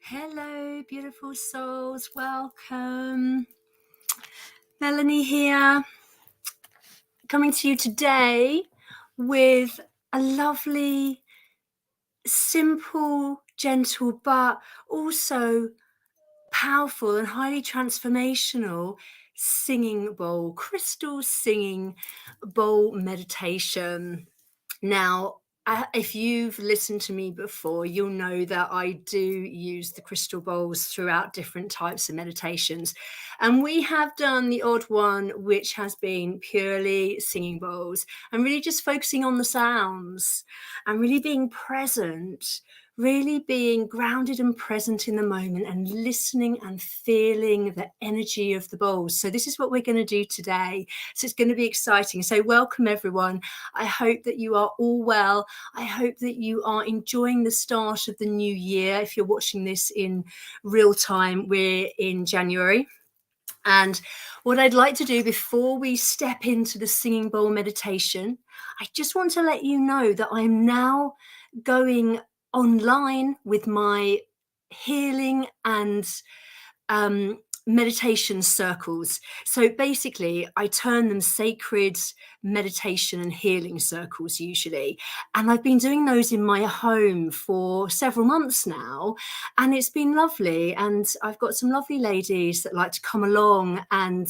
Hello, beautiful souls. Welcome. Melanie here, coming to you today with a lovely, simple, gentle, but also powerful and highly transformational singing bowl, crystal singing bowl meditation. Now, if you've listened to me before, you'll know that I do use the crystal bowls throughout different types of meditations. And we have done the odd one, which has been purely singing bowls and really just focusing on the sounds and really being present, really being grounded and present in the moment and listening and feeling the energy of the bowls. So this is what we're going to do today. So it's going to be exciting. So welcome everyone. I hope that you are all well. I hope that you are enjoying the start of the new year. If you're watching this in real time, we're in January. And what I'd like to do before we step into the singing bowl meditation, I just want to let you know that I'm now going online with my healing and meditation circles. So basically I turn them sacred meditation and healing circles usually, and I've been doing those in my home for several months now, and it's been lovely. And I've got some lovely ladies that like to come along and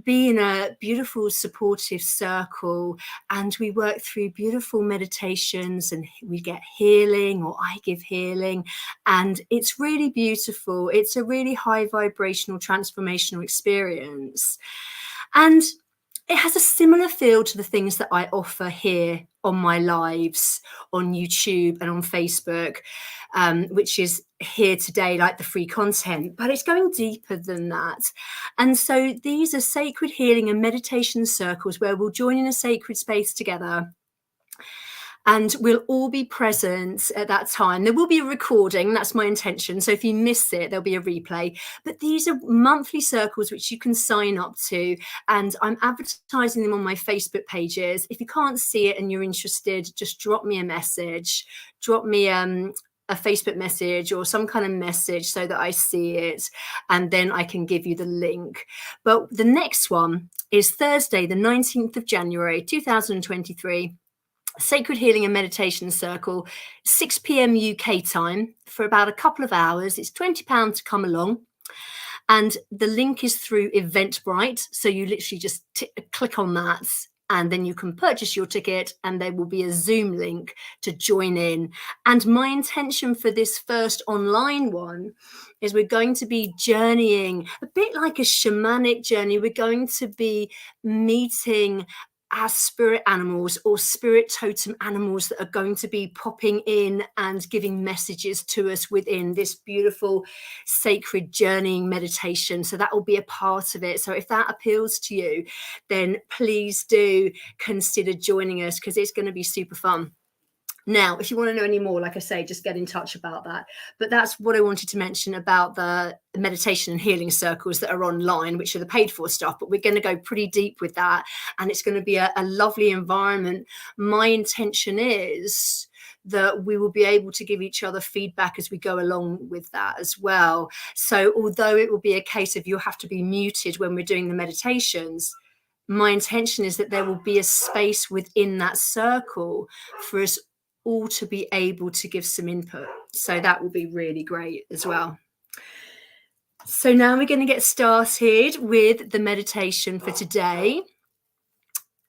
be in a beautiful supportive circle, and we work through beautiful meditations and we get healing, or I give healing, and it's really beautiful. It's a really high vibrational transformational experience, and it has a similar feel to the things that I offer here on my lives on YouTube and on Facebook, which is here today, like the free content, but it's going deeper than that. And so these are sacred healing and meditation circles where we'll join in a sacred space together. And we'll all be present at that time. There will be a recording, that's my intention. So if you miss it, there'll be a replay. But these are monthly circles which you can sign up to. And I'm advertising them on my Facebook pages. If you can't see it and you're interested, just drop me a message. Drop me a Facebook message or some kind of message so that I see it, and then I can give you the link. But the next one is Thursday, the 19th of January, 2023. Sacred Healing and Meditation Circle, 6 p.m. UK time for about a couple of hours. It's £20 to come along. And the link is through Eventbrite. So you literally just click on that, and then you can purchase your ticket, and there will be a Zoom link to join in. And my intention for this first online one is we're going to be journeying a bit like a shamanic journey. We're going to be meeting our spirit animals or spirit totem animals that are going to be popping in and giving messages to us within this beautiful sacred journeying meditation. So that will be a part of it. So if that appeals to you, then please do consider joining us, because it's going to be super fun. Now, if you want to know any more, like I say, just get in touch about that. But that's what I wanted to mention about the meditation and healing circles that are online, which are the paid for stuff. But we're going to go pretty deep with that. And it's going to be a lovely environment. My intention is that we will be able to give each other feedback as we go along with that as well. So although it will be a case of you'll have to be muted when we're doing the meditations, my intention is that there will be a space within that circle for us all to be able to give some input. So that will be really great as well. So now we're going to get started with the meditation for today,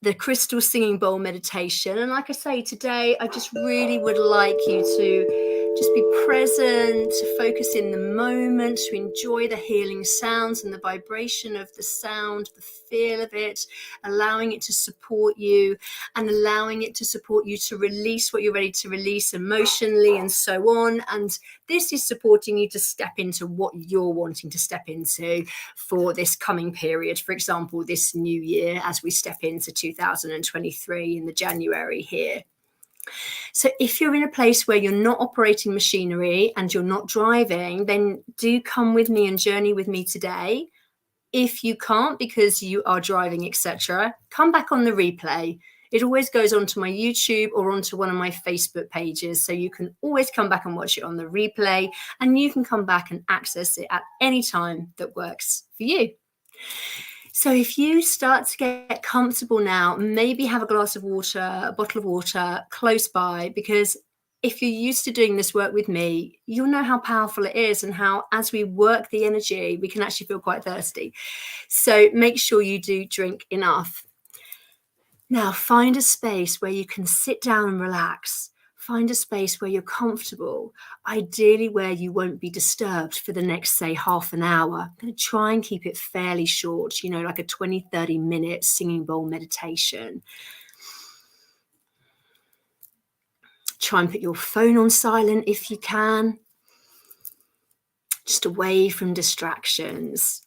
the crystal singing bowl meditation. And like I say, today I just really would like you to just be present, to focus in the moment, to enjoy the healing sounds and the vibration of the sound, the feel of it, allowing it to support you and allowing it to support you to release what you're ready to release emotionally and so on. And this is supporting you to step into what you're wanting to step into for this coming period. For example, this new year, as we step into 2023 in the January here. So if you're in a place where you're not operating machinery and you're not driving, then do come with me and journey with me today. If you can't because you are driving, etc., come back on the replay. It always goes onto my YouTube or onto one of my Facebook pages. So you can always come back and watch it on the replay, and you can come back and access it at any time that works for you. So if you start to get comfortable now, maybe have a glass of water, a bottle of water close by, because if you're used to doing this work with me, you'll know how powerful it is and how, as we work the energy, we can actually feel quite thirsty. So make sure you do drink enough. Now, find a space where you can sit down and relax. Find a space where you're comfortable, ideally where you won't be disturbed for the next, say, half an hour. I'm going to try and keep it fairly short, like a 20, 30-minute singing bowl meditation. Try and put your phone on silent if you can, just away from distractions.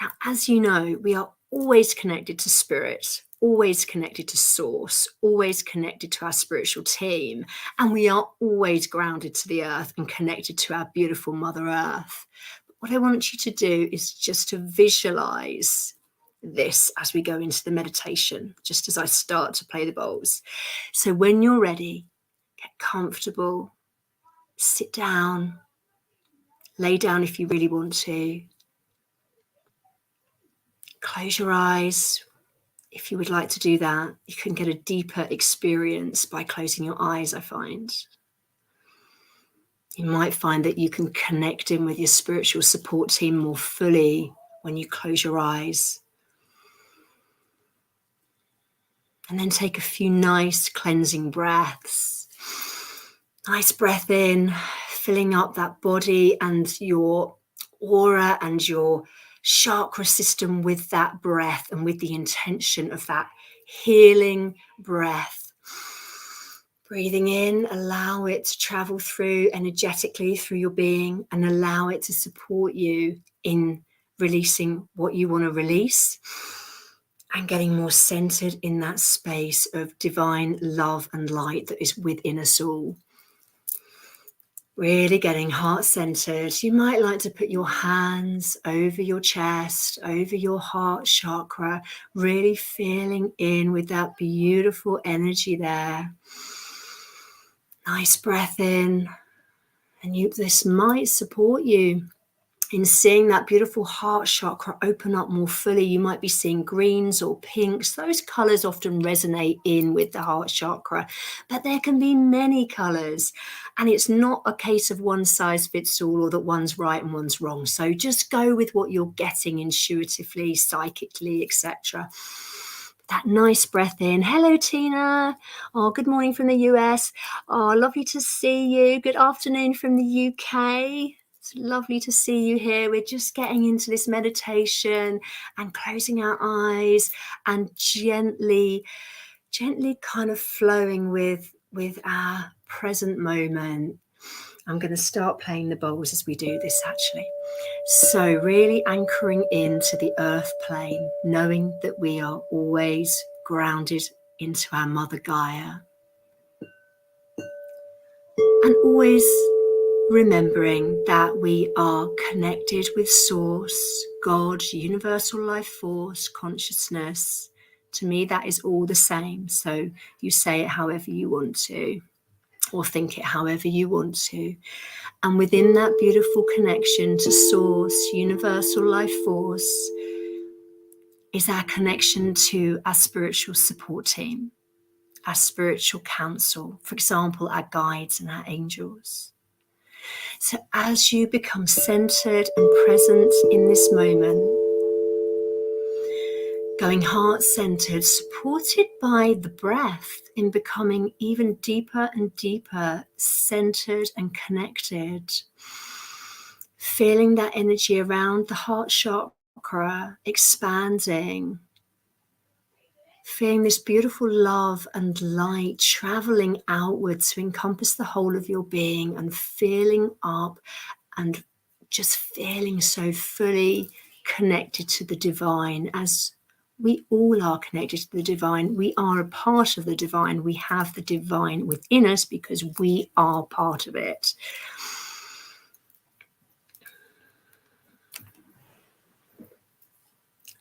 Now, as you know, we are always connected to spirit, always connected to source, always connected to our spiritual team, and we are always grounded to the earth and connected to our beautiful Mother Earth. But what I want you to do is just to visualize this as we go into the meditation, just as I start to play the bowls. So when you're ready, get comfortable, sit down, lay down if you really want to. Close your eyes. If you would like to do that, you can get a deeper experience by closing your eyes, I find. You might find that you can connect in with your spiritual support team more fully when you close your eyes. And then take a few nice cleansing breaths. Nice breath in, filling up that body and your aura and your chakra system with that breath and with the intention of that healing breath. Breathing in, allow it to travel through energetically through your being and allow it to support you in releasing what you want to release and getting more centered in that space of divine love and light that is within us all. Really getting heart-centered. You might like to put your hands over your chest, over your heart chakra, really feeling in with that beautiful energy there. Nice breath in. And this might support you in seeing that beautiful heart chakra open up more fully. You might be seeing greens or pinks. Those colors often resonate in with the heart chakra, but there can be many colors, and it's not a case of one size fits all or that one's right and one's wrong. So just go with what you're getting intuitively, psychically, etc. That nice breath in. Hello, Tina. Oh, good morning from the US. Oh, lovely to see you. Good afternoon from the UK. It's lovely to see you here. We're just getting into this meditation and closing our eyes and gently kind of flowing with our present moment. I'm going to start playing the bowls as we do this, actually. So really anchoring into the earth plane, knowing that we are always grounded into our Mother Gaia. And always remembering that we are connected with Source, God, universal life force, consciousness. To me, that is all the same. So you say it however you want to, or think it however you want to. And within that beautiful connection to Source, universal life force, is our connection to our spiritual support team, our spiritual council, for example, our guides and our angels. So as you become centered and present in this moment, going heart-centered, supported by the breath in becoming even deeper and deeper centered and connected, feeling that energy around the heart chakra expanding, feeling this beautiful love and light traveling outwards to encompass the whole of your being and filling up and just feeling so fully connected to the divine as We all are connected to the divine. We are a part of the divine. We have the divine within us because we are part of it.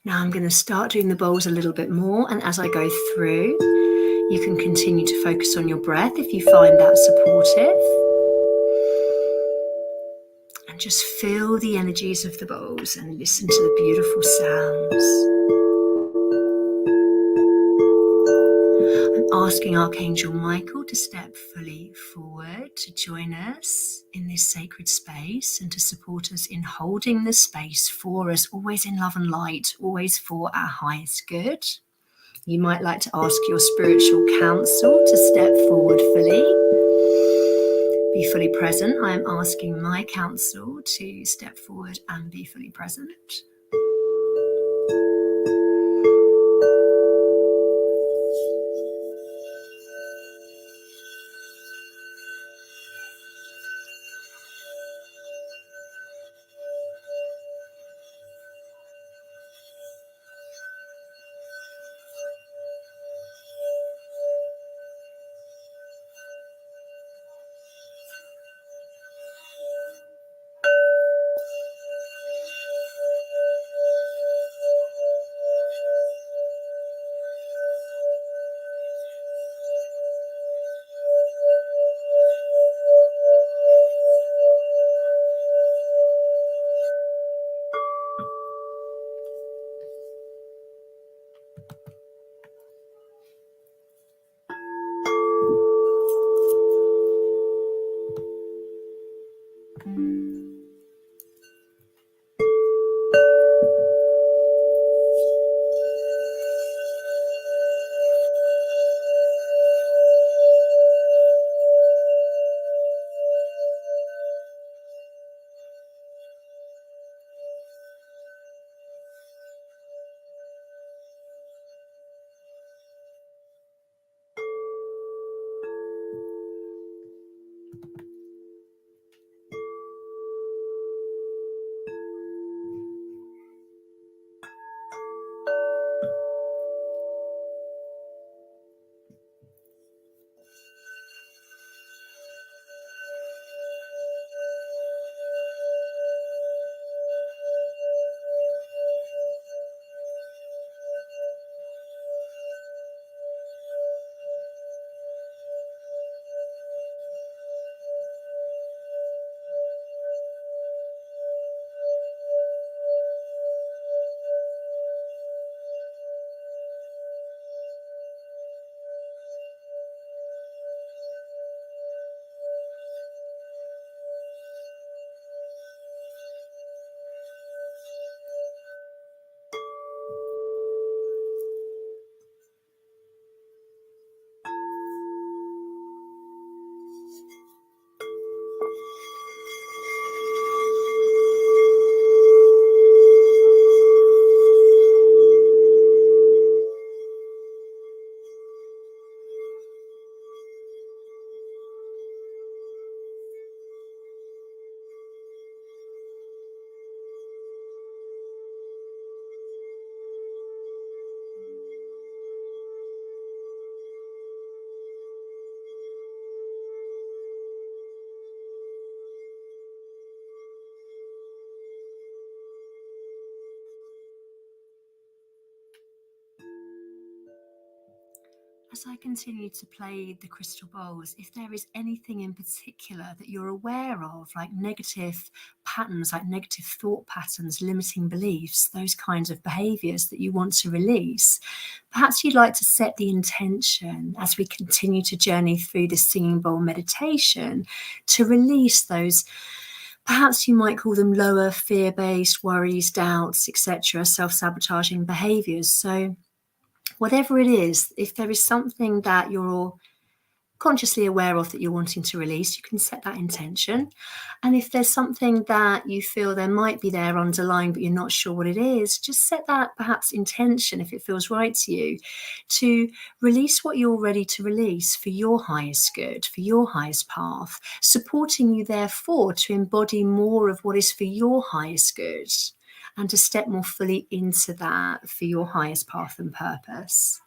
Now I'm going to start doing the bowls a little bit more, and as I go through, you can continue to focus on your breath if you find that supportive. And just feel the energies of the bowls and listen to the beautiful sounds. I'm asking Archangel Michael to step fully forward to join us in this sacred space and to support us in holding the space for us, always in love and light, always for our highest good. You might like to ask your spiritual council to step forward fully. Be fully present. I am asking my council to step forward and be fully present. As I continue to play the crystal bowls, if there is anything in particular that you're aware of, like negative patterns, like negative thought patterns, limiting beliefs, those kinds of behaviors that you want to release, perhaps you'd like to set the intention as we continue to journey through the singing bowl meditation to release those. Perhaps you might call them lower fear-based worries, doubts, etc., self-sabotaging behaviors. So whatever it is, if there is something that you're consciously aware of that you're wanting to release, you can set that intention. And if there's something that you feel there might be there underlying, but you're not sure what it is, just set that perhaps intention, if it feels right to you, to release what you're ready to release for your highest good, for your highest path, supporting you therefore to embody more of what is for your highest good. and to step more fully into that for your highest path and purpose.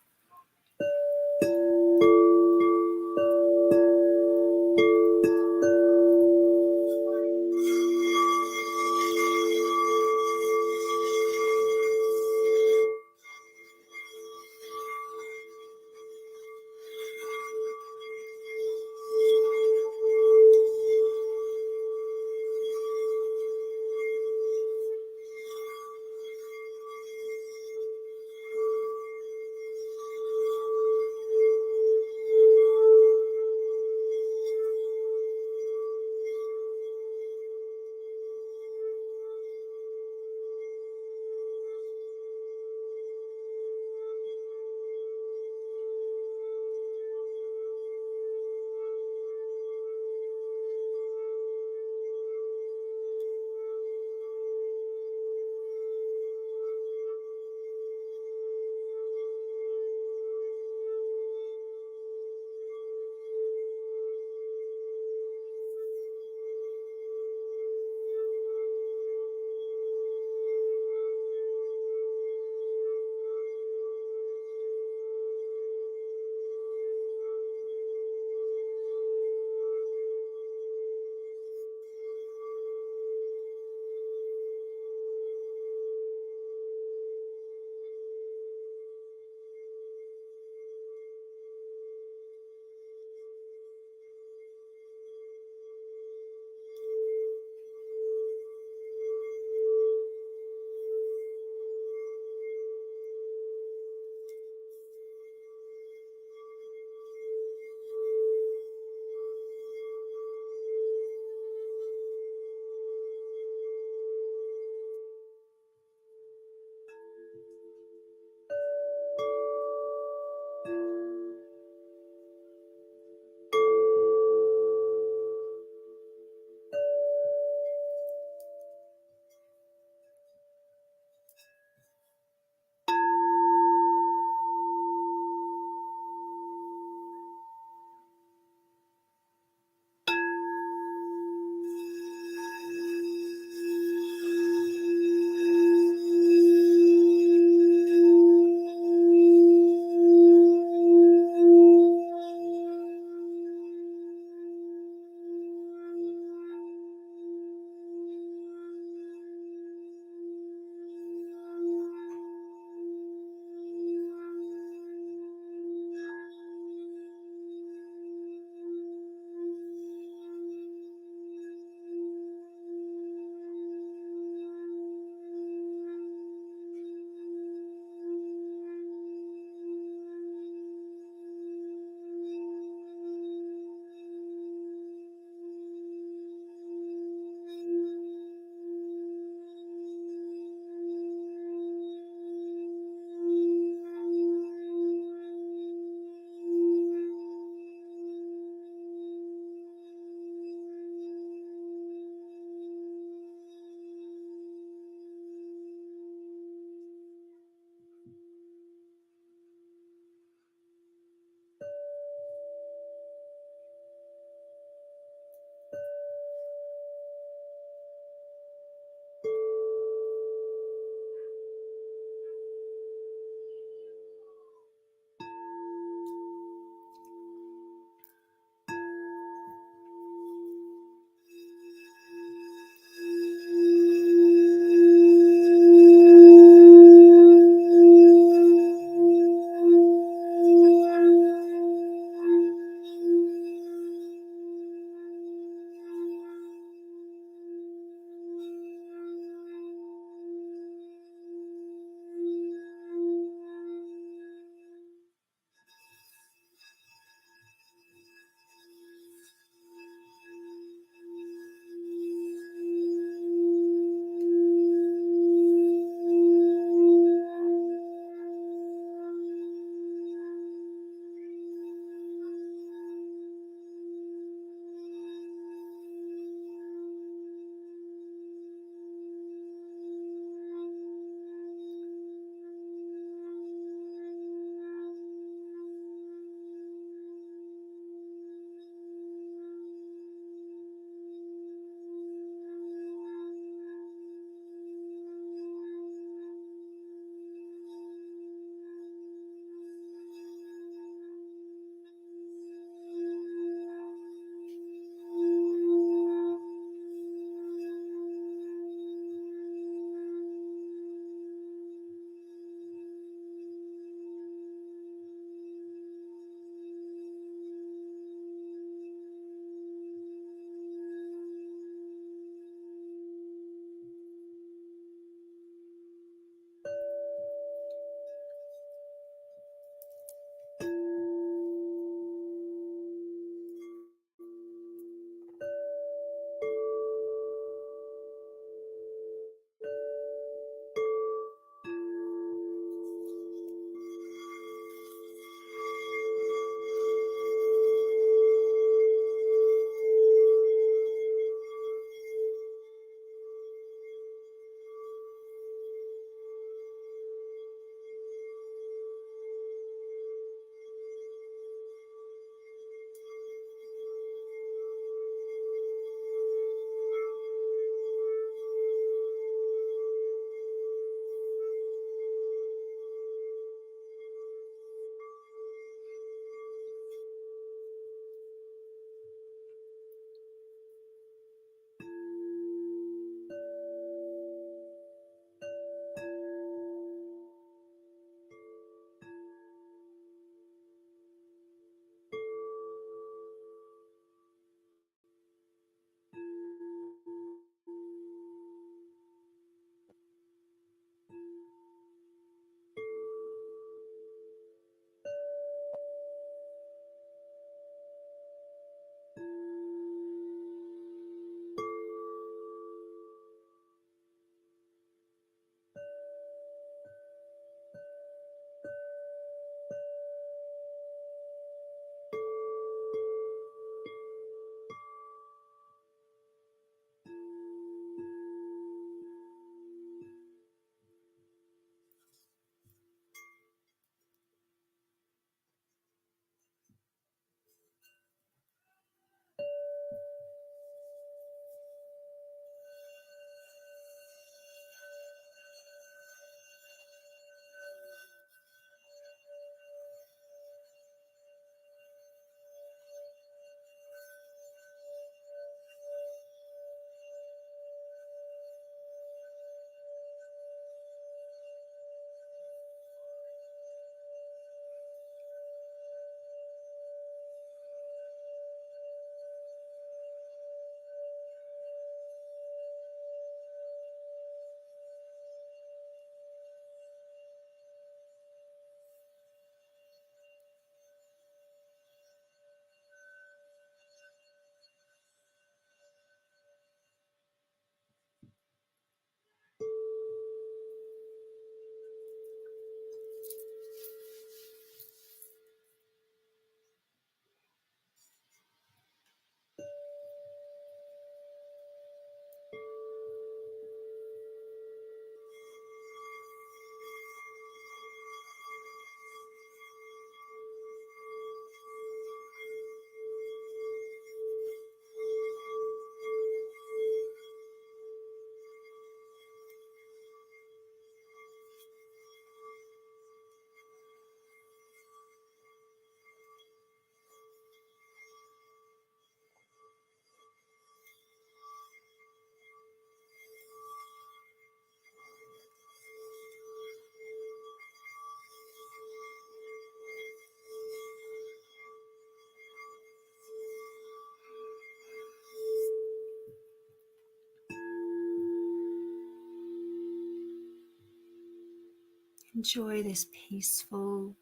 enjoy this peaceful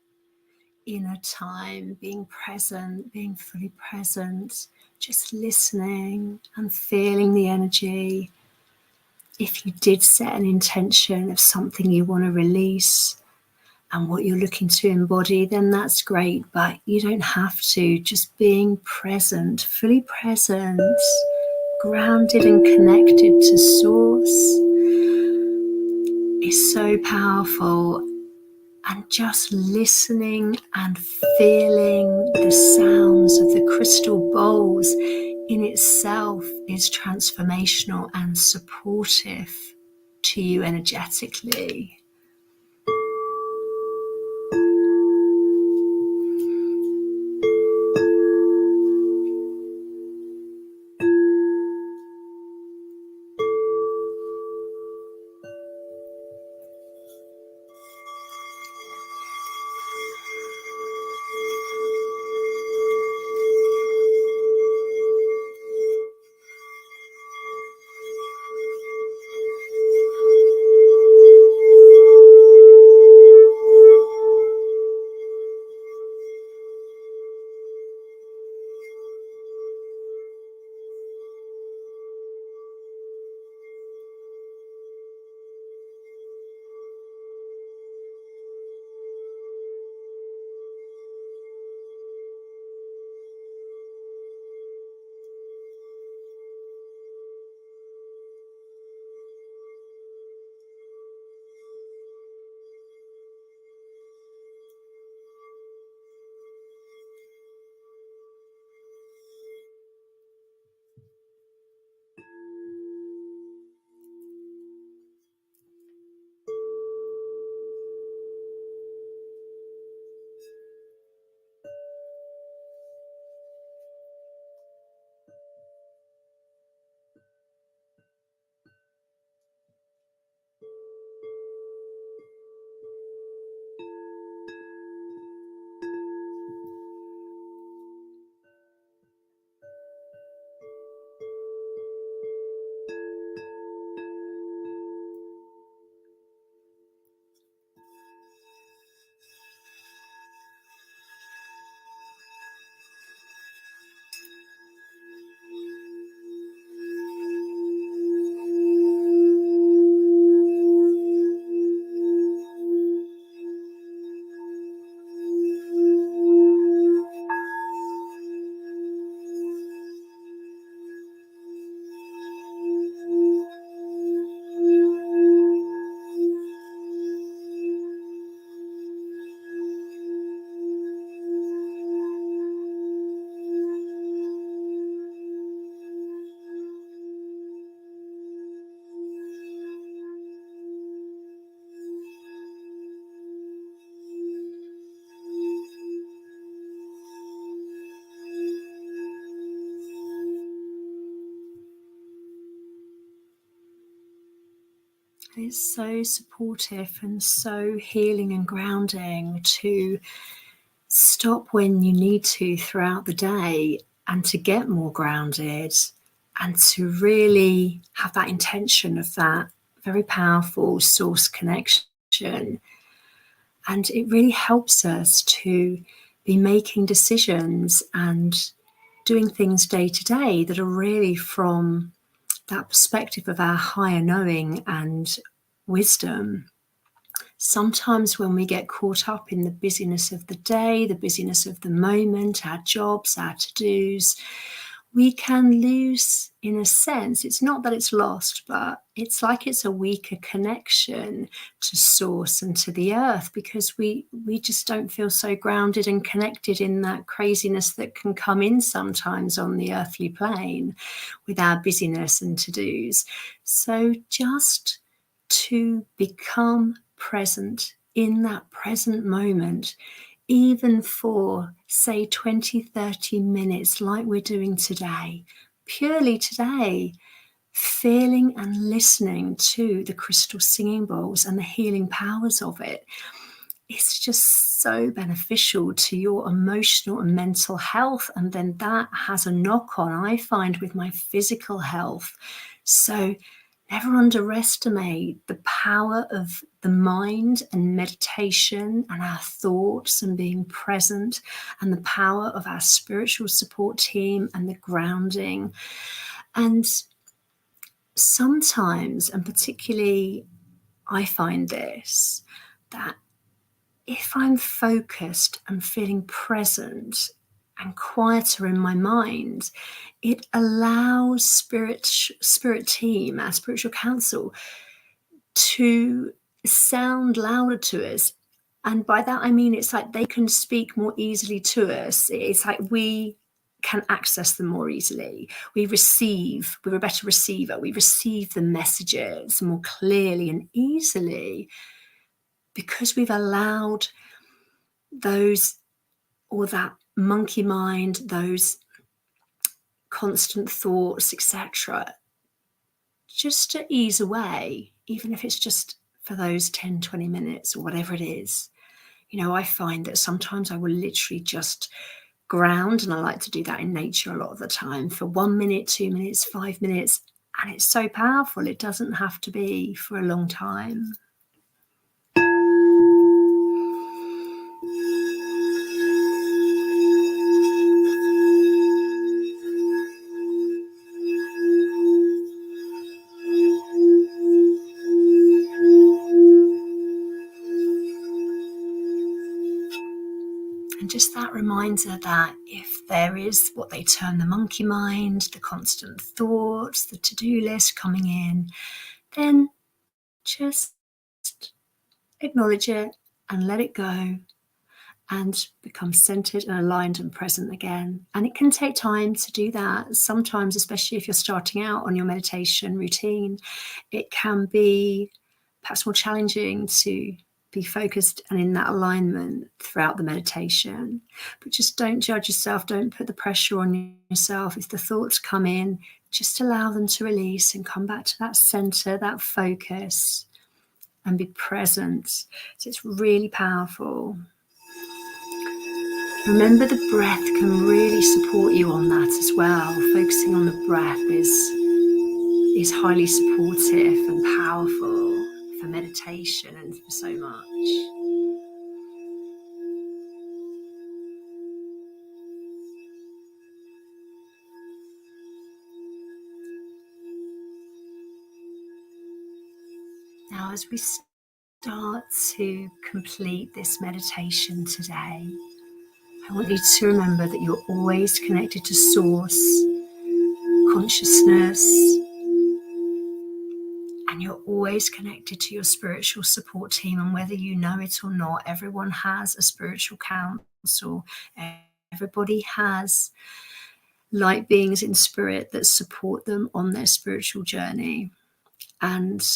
inner time, being present, being fully present, just listening and feeling the energy. If you did set an intention of something you want to release and what you're looking to embody, then that's great, but you don't have to. Just being present, fully present, grounded and connected to source is so powerful. And just listening and feeling the sounds of the crystal bowls in itself is transformational and supportive to you energetically. It's so supportive and so healing and grounding to stop when you need to throughout the day and to get more grounded and to really have that intention of that very powerful source connection. And it really helps us to be making decisions and doing things day to day that are really from that perspective of our higher knowing and wisdom. Sometimes when we get caught up in the busyness of the day, the busyness of the moment, our jobs, our to-dos, we can lose, in a sense, it's not that it's lost, but it's like it's a weaker connection to source and to the earth, because we just don't feel so grounded and connected in that craziness that can come in sometimes on the earthly plane with our busyness and to-dos. So just to become present in that present moment, even for, say, 20, 30 minutes, like we're doing today, purely today, feeling and listening to the crystal singing bowls and the healing powers of it. It's just so beneficial to your emotional and mental health. And then that has a knock on, I find, with my physical health. So ever underestimate the power of the mind and meditation and our thoughts and being present, and the power of our spiritual support team and the grounding. And sometimes, and particularly I find this, that if I'm focused and feeling present and quieter in my mind, it allows spirit team, our spiritual council, to sound louder to us. And by that I mean it's like they can speak more easily to us. It's like we can access them more easily. We're a better receiver. We receive the messages more clearly and easily because we've allowed those, or that monkey mind, those constant thoughts, etc., just to ease away, even if it's just for those 10, 20 minutes or whatever it is. You know, I find that sometimes I will literally just ground, and I like to do that in nature a lot of the time, for 1 minute, 2 minutes, 5 minutes. And it's so powerful. It doesn't have to be for a long time. And just that reminder that if there is what they term the monkey mind, the constant thoughts, the to-do list coming in, then just acknowledge it and let it go and become centered and aligned and present again. And it can take time to do that. Sometimes, especially if you're starting out on your meditation routine, it can be perhaps more challenging to be focused and in that alignment throughout the meditation. But just don't judge yourself. Don't put the pressure on yourself. If the thoughts come in, just allow them to release and come back to that center, that focus, and be present. So it's really powerful. Remember, the breath can really support you on that as well. Focusing on the breath is highly supportive and powerful for meditation and for so much. Now, as we start to complete this meditation today, I want you to remember that you're always connected to Source, consciousness, and you're always connected to your spiritual support team. And whether you know it or not, everyone has a spiritual council. Everybody has light beings in spirit that support them on their spiritual journey. And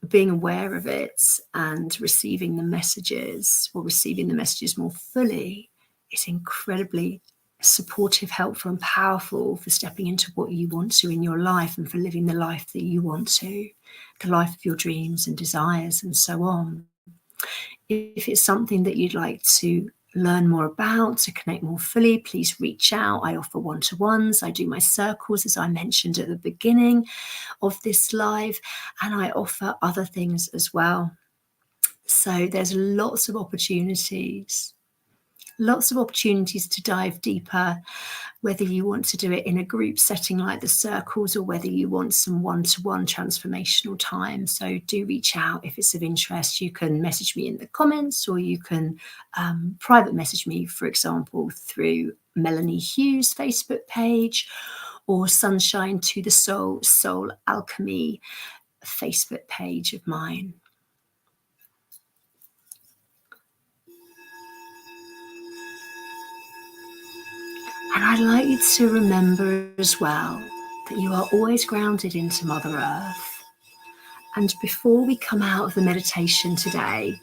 being aware of it and receiving the messages, or receiving the messages more fully, is incredibly supportive, helpful, and powerful for stepping into what you want to in your life and for living the life that you want to, the life of your dreams and desires and so on. If it's something that you'd like to learn more about, to connect more fully, please reach out. I offer one-to-ones. I do my circles, as I mentioned at the beginning of this live, and I offer other things as well. So there's lots of opportunities to dive deeper, whether you want to do it in a group setting like the circles, or whether you want some one-to-one transformational time. So do reach out if it's of interest. You can message me in the comments, or you can private message me, for example, through Melanie Hughes' Facebook page, or Sunshine to the Soul Alchemy Facebook page of mine. And I'd like you to remember as well that you are always grounded into Mother Earth. And before we come out of the meditation today,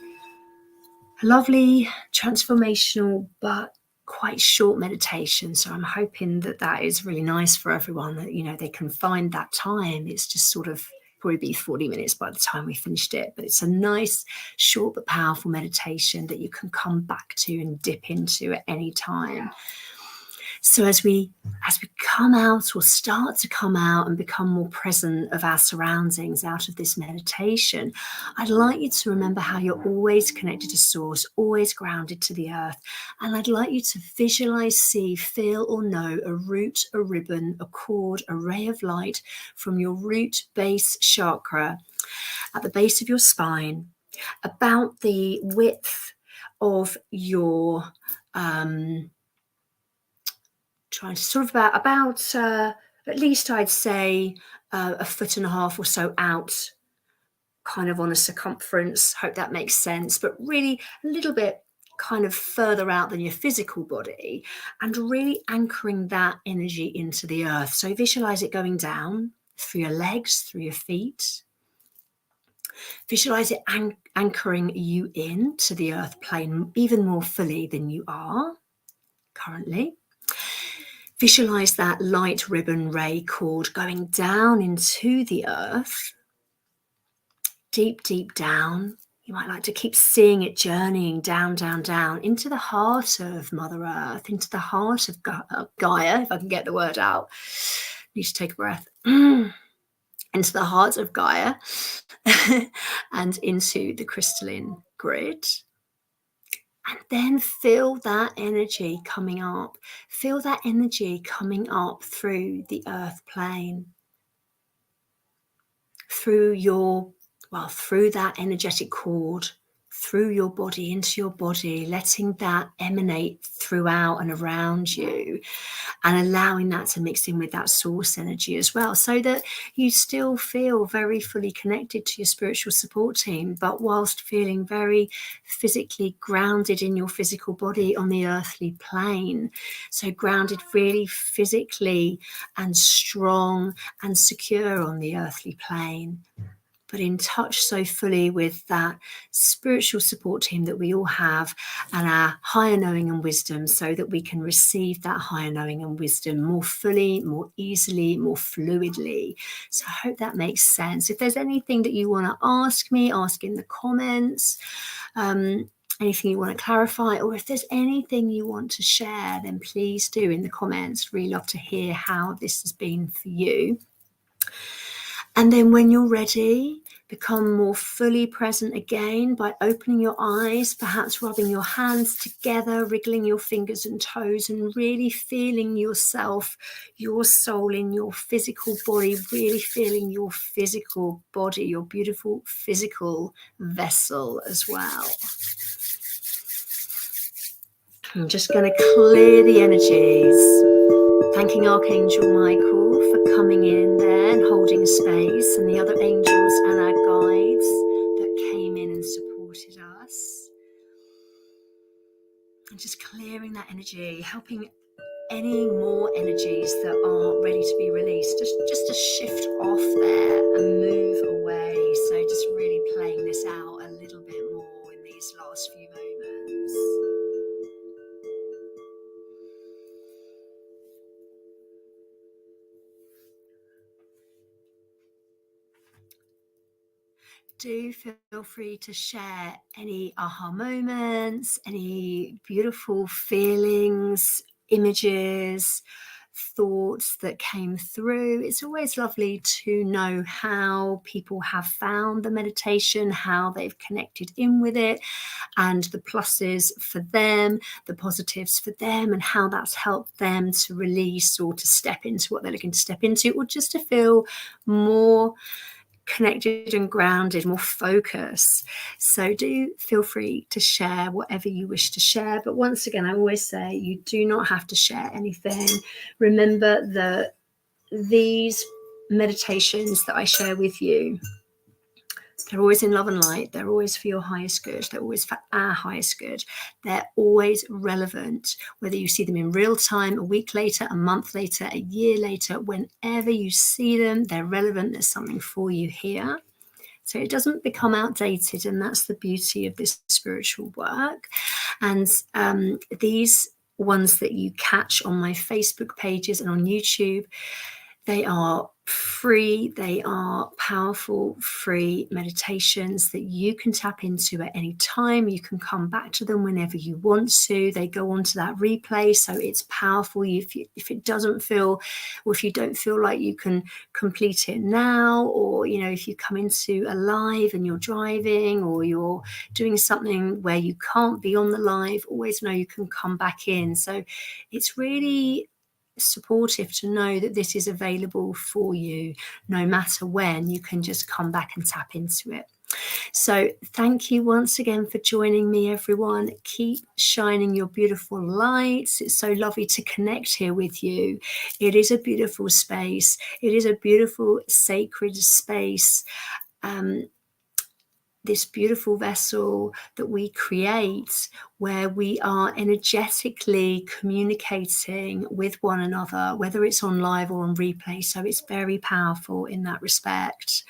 a lovely transformational but quite short meditation. So I'm hoping that that is really nice for everyone, that, you know, they can find that time. It's just sort of probably be 40 minutes by the time we finished it, but it's a nice, short but powerful meditation that you can come back to and dip into at any time. So as we come out, or start to come out and become more present of our surroundings out of this meditation, I'd like you to remember how you're always connected to source, always grounded to the earth. And I'd like you to visualize, see, feel, or know a root, a ribbon, a cord, a ray of light from your root base chakra at the base of your spine, about the width of your trying to sort of about at least I'd say 1.5 feet or so out, kind of on a circumference. Hope that makes sense, but really a little bit kind of further out than your physical body, and really anchoring that energy into the earth. So visualize it going down through your legs, through your feet. Visualize it anchoring you in to the earth plane even more fully than you are currently. Visualize that light ribbon ray cord going down into the earth, deep, deep down. You might like to keep seeing it journeying down, down, down into the heart of Mother Earth, into the heart of Gaia, if I can get the word out. Need to take a breath. Into the heart of Gaia and into the crystalline grid. And then feel that energy coming up. Feel that energy coming up through the earth plane. Through that energetic cord, through your body, into your body, letting that emanate throughout and around you, and allowing that to mix in with that source energy as well, so that you still feel very fully connected to your spiritual support team, but whilst feeling very physically grounded in your physical body on the earthly plane. So grounded really physically and strong and secure on the earthly plane, but in touch so fully with that spiritual support team that we all have, and our higher knowing and wisdom, so that we can receive that higher knowing and wisdom more fully, more easily, more fluidly. So I hope that makes sense. If there's anything that you want to ask me, ask in the comments. Anything you want to clarify, or if there's anything you want to share, then please do in the comments. Really love to hear how this has been for you. And then when you're ready, become more fully present again by opening your eyes, perhaps rubbing your hands together, wriggling your fingers and toes, and really feeling yourself, your soul in your physical body, really feeling your physical body, your beautiful physical vessel as well. I'm just going to clear the energies. Thanking Archangel Michael for coming in there and holding space, and the other angels and our guides that came in and supported us. And just clearing that energy, helping any more energies that aren't ready to be released, just to shift off there and move away. So just really playing this out a little bit more in these last few moments. Do feel free to share any aha moments, any beautiful feelings, images, thoughts that came through. It's always lovely to know how people have found the meditation, how they've connected in with it, and the pluses for them, the positives for them, and how that's helped them to release or to step into what they're looking to step into, or just to feel more connected and grounded, more focus. So do feel free to share whatever you wish to share. But once again, I always say you do not have to share anything. Remember that these meditations that I share with you, they're always in love and light. They're always for your highest good. They're always for our highest good. They're always relevant, whether you see them in real time, a week later, a month later, a year later, whenever you see them, they're relevant. There's something for you here. So it doesn't become outdated, and that's the beauty of this spiritual work. And these ones that you catch on my Facebook pages and on YouTube, they are free. They are powerful, free meditations that you can tap into at any time. You can come back to them whenever you want to. They go onto that replay, so it's powerful. If it doesn't feel, or if you don't feel like you can complete it now, or if you come into a live and you're driving, or you're doing something where you can't be on the live, always know you can come back in. So it's really supportive to know that this is available for you no matter when. You can just come back and tap into it. So thank you once again for joining me, everyone. Keep shining your beautiful lights. It's so lovely to connect here with you. It is a beautiful space. It is a beautiful sacred space. This beautiful vessel that we create, where we are energetically communicating with one another, whether it's on live or on replay. So it's very powerful in that respect.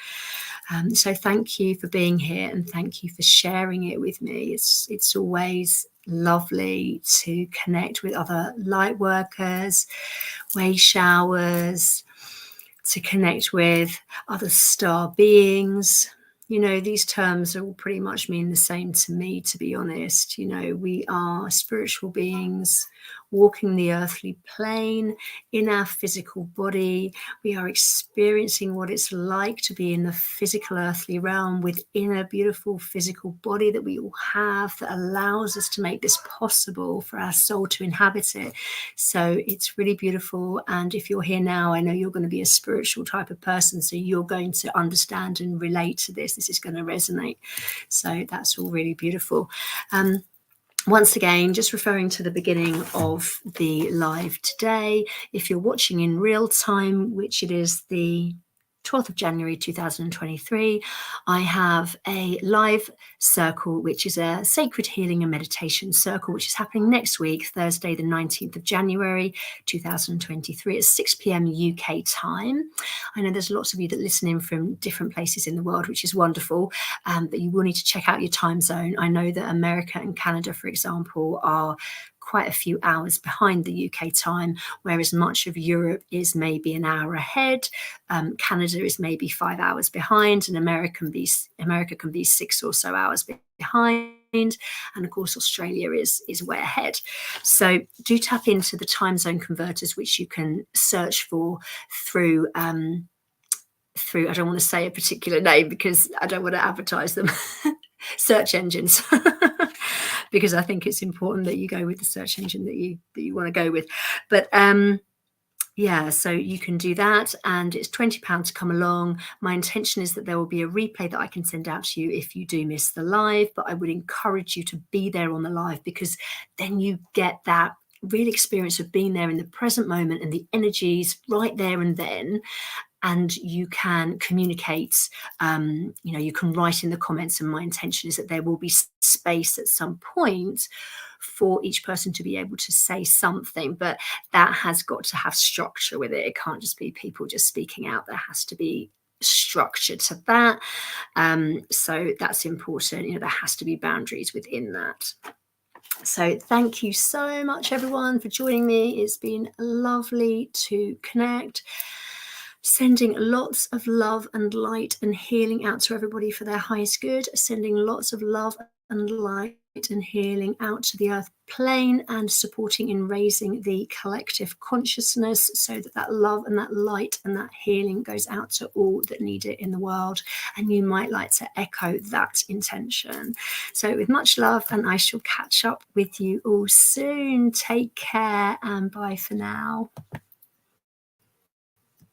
So thank you for being here, and thank you for sharing it with me. It's always lovely to connect with other light workers, way showers, to connect with other star beings. These terms all pretty much mean the same to me, to be honest. We are spiritual beings walking the earthly plane in our physical body. We are experiencing what it's like to be in the physical earthly realm within a beautiful physical body that we all have, that allows us to make this possible for our soul to inhabit it. So it's really beautiful. And if you're here now, I know you're going to be a spiritual type of person, so you're going to understand and relate to this. This is going to resonate. So that's all really beautiful. Once again, just referring to the beginning of the live today, if you're watching in real time, which it is the 12th of January 2023, I have a live circle, which is a sacred healing and meditation circle, which is happening next week, Thursday, the 19th of January 2023 at 6 p.m. UK time. I know there's lots of you that listen in from different places in the world, which is wonderful, but you will need to check out your time zone. I know that America and Canada, for example, are quite a few hours behind the UK time, whereas much of Europe is maybe an hour ahead. Canada is maybe 5 hours behind, and America can be 6 or so hours behind. And of course, Australia is way ahead. So do tap into the time zone converters, which you can search for through I don't want to say a particular name because I don't want to advertise them, search engines. Because I think it's important that you go with the search engine that you want to go with. But yeah, so you can do that, and it's £20 to come along. My intention is that there will be a replay that I can send out to you if you do miss the live, but I would encourage you to be there on the live, because then you get that real experience of being there in the present moment and the energies right there and then. And you can communicate, you can write in the comments, and my intention is that there will be space at some point for each person to be able to say something, but that has got to have structure with it. It can't just be people just speaking out. There has to be structure to that. So that's important. There has to be boundaries within that. So thank you so much, everyone, for joining me. It's been lovely to connect. Sending lots of love and light and healing out to everybody for their highest good. Sending lots of love and light and healing out to the earth plane, and supporting in raising the collective consciousness so that that love and that light and that healing goes out to all that need it in the world. And you might like to echo that intention. So with much love, and I shall catch up with you all soon. Take care, and bye for now.